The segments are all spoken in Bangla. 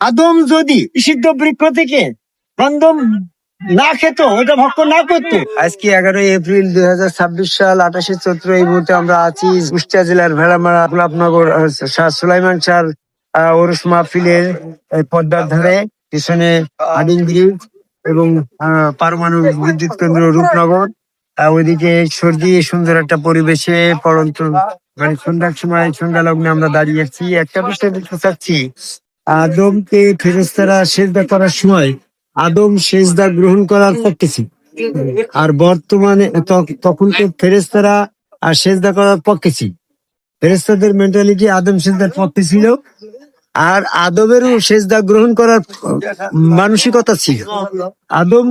আদম যদি নিষিদ্ধ বৃক্ষ থেকে গন্ধম না খেত, ওটা ভক্ষণ না করতো। আজকে 11 এপ্রিল 2026 সাল 28 চৈত্র। এই মুহূর্তে আমরা আছি কুষ্টিয়া জেলার ভেড়ামারা গোলাপনগর শাহ সুলাইমান শাহ ওরস মাহফিলের পদ্মার ধারে, পিছনে আদিম ব্রিজ এবং পারমাণবিক বিদ্যুৎ কেন্দ্র রূপনগর। ওইদিকে সর্দি সুন্দর একটা পরিবেশে পরন্ত মানে সন্ধ্যার সময় সন্ধ্যা লগ্নে আমরা দাঁড়িয়ে আছি। একটা বিষয় বলতে চাচ্ছি, আদমকে ফেরেশতারা সেজদা করার সময় আদম সেজদা গ্রহণ করার পক্ষে ছিল, আর বর্তমানে তখন তো ফেরেশতারা আর সেজদা করার পক্ষে ছিল। ফেরেশতাদের মেন্টালিটি আদম সেজদার পক্ষে ছিল, আর আদমেরও সেজদা গ্রহণ করার মানসিকতা ছিল। আদম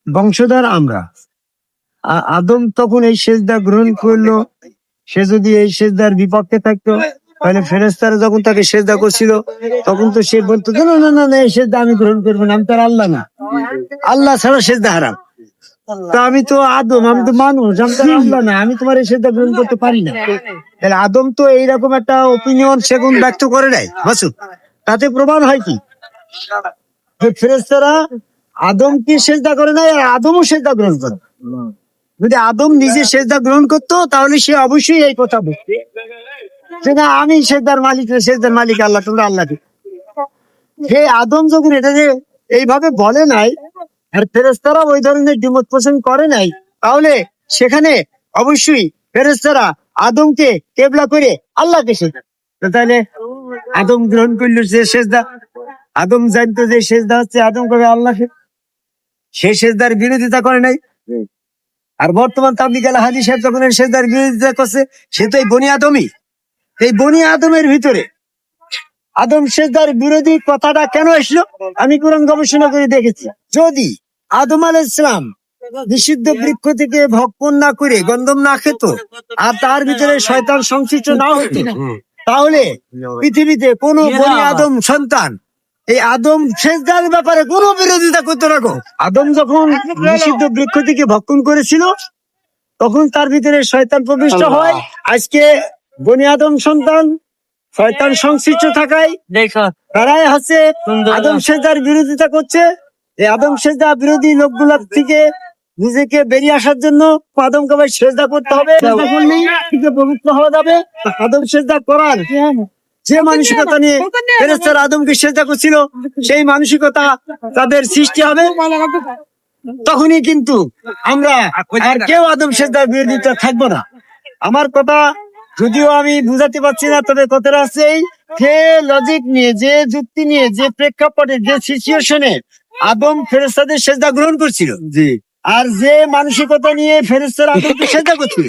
বংশধর আমরা। আদম তখন এই সেজদা গ্রহণ করলো। সে যদি এই সেজদার বিপক্ষে থাকতো, তাহলে ফেরেশতারা যখন তাকে সেজদা করছিল, তখন তো সে বলতো না না না না, এই সেজদা আমি গ্রহণ করবো না, আমি তো আর আল্লাহ না, আল্লাহ ছাড়া সেজদা হারাম। তো আমি তো আদম, আমি তো মানুষ, আমি তো আর আল্লাহ না, আমি তোমার এই সেজদা গ্রহণ করতে পারি না। তাহলে আদম তো এইরকম একটা ওপিনিয়ন সেগুন ব্যক্ত করে নাই মাসুদ। তাতে প্রমাণ হয় কি, ফেরেশতারা আদম কি সেজদা করে নাই, আর আদমও সেজদা গ্রহণ করে। যদি আদম নিজে সেজদা গ্রহণ করতো, তাহলে সে অবশ্যই এই কথা বলতো যে না, আমি সেজদার মালিক, সেজদার মালিক আল্লাহ, তোমরা আল্লাহ। হে আদম যখন এটা যে এইভাবে বলে নাই, আর ফেরেশতারা ওই ধরনের দ্বিমত পোষণ করে নাই, তাহলে সেখানে অবশ্যই ফেরেশতারা আদমকে কেবলা করে আল্লাহকে সেজদা। তাহলে আদম গ্রহণ করলো যে সেজদা, আদম জানতো যে সেজদা হচ্ছে আদম কবে আল্লাহকে, সে সেজদার বিরোধিতা করে নাই। আর বর্তমান তাবলীগ আল হাদিস সাহেব যখন সেজদার বিরোধিতা করছে, সে তো এই বনি আদমই। এই বনি আদমের ভিতরে আদম সেজদার বিরোধী কথাটা কেন আসলো, আমি কোরআন গবেষণা করে দেখেছি। যদি আদম আলাইহিস সালাম নিষিদ্ধ বৃক্ষ থেকে ভক্ষণ না করে গন্ধম না খেত, আর তার ভিতরে শয়তান সংশ্লিষ্ট না হতো, তাহলে পৃথিবীতে কোন বনি আদম সন্তান এই আদম সেজদার ব্যাপারে কোনো বিরোধিতা করতে না। আদম যখন নিষিদ্ধ বৃক্ষ থেকে ভক্ষণ করেছিল, তখন তার ভিতরে শয়তান প্রবিষ্ট হয়। আজকে বনি আদম সন্তান শয়তান সংশ্লিষ্ট থাকায় তারাই হচ্ছে আদম সেজদার বিরোধিতা করছে। এই আদম সেজদা বিরোধী লোকগুলোর থেকে নিজেকে বেরিয়ে আসার জন্য আদমকে ভাই সেজদা করতে হবে, পবিত্র হওয়া যাবে। আদম সেজদা করার যে মানসিকতা নিয়ে ফেরেশতারা আদমকে সেজদা করছিল, সেই মানসিকতা তাদের সৃষ্টি হবে, তখনই কিন্তু আমরা আর কেউ আদম সেজদার বিরোধিতা থাকবো না। আমার কথা যদিও আমি বুঝাতে পারছি না, তবে কথাটা আছে যে লজিক নিয়ে, যে যুক্তি নিয়ে, যে প্রেক্ষাপটে, যে সিচুয়েশনে আদম ফেরেশতাদের সেজদা গ্রহণ করছিল, জি, আর যে মানসিকতা নিয়ে ফেরেশতারা আদমকে সেজদা করছিল,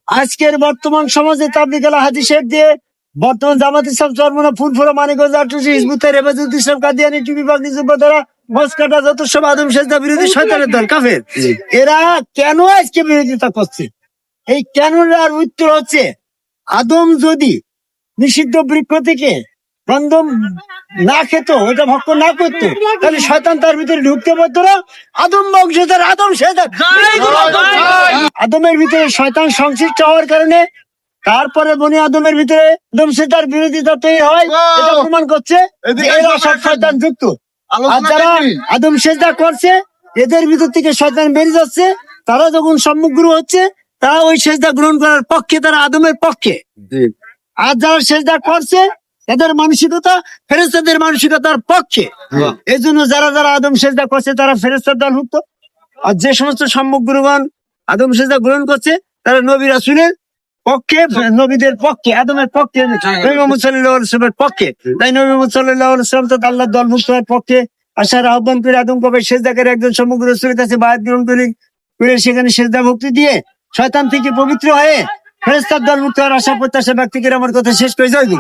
আজকের বর্তমান সমাজে তাবলীগ আল হাদিস দিয়ে বর্তমান জামাত ইসলাম চরমনা ফুলফুরা মানিকগঞ্জ আটুসি হিজবুতের হেফাজত ইসলাম কাদিয়ানি টিভি বাগনি যুবদরা মস্কাটা যত সব আদম সেজদা বিরোধী শয়তানের দল কাফের, এরা কেন আজকে বিরোধিতা করছে? এই কেনর উত্তর হচ্ছে, আদম যদি নিষিদ্ধ বৃক্ষ থেকে গন্ধম না খেত, ওটা ভক্ষণ না করতো, তাহলে শয়তান তার ভিতরে ঢুকতে পারতো না। আদম বংশধর আদম সেজদা, আদমের ভিতরে শয়তান সংশ্লিষ্ট হওয়ার কারণে তারপরে বনি আদমের ভিতরে আদম সেজদার বিরোধিতা তৈরি হয়। এটা প্রমাণ করছে এরা সব শয়তান যুক্ত। আর যারা আদম সেজদা করছে, এদের ভিতর থেকে শয়তান বেরিয়ে যাচ্ছে। তারা যখন সম্মুখগুরু হচ্ছে, তারা ওই সেজদা গ্রহণ করার পক্ষে, তারা আদমের পক্ষে। আর যারা সেজদা করছে, এদের মানসিকতা ফেরেশতাদের মানসিকতার পক্ষে। এই জন্য যারা যারা আদম সেজদা করছে, তারা ফেরেশতার দলভুক্ত। আর যে সমস্ত সম্মুখ গুরুগণ আদম সেজদা গ্রহণ করছে, তারা নবী রাসূলের পক্ষে, নবীদের পক্ষে, আদমের পক্ষে, নবী মুহাম্মদ সাল্লাল্লাহু আলাইহি ওয়াসাল্লামের পক্ষে। তাই নবী মুহাম্মদ সাল্লাল্লাহু আলাইহি ওয়াসাল্লাম তো আল্লাহর দলভুক্ত হওয়ার পক্ষে আসার আহ্বান করে আদম কবে সেজদা করে একজন সম্মুখ রাসূলের কাছে বায়াত গ্রহণ করে সেখানে সেজদা ভক্তি দিয়ে শয়তান থেকে পবিত্র হয়ে ফেরেশতার দলভুক্ত হওয়ার আশা প্রত্যাশা ব্যক্তি করে আমার কথা শেষ করে যাই।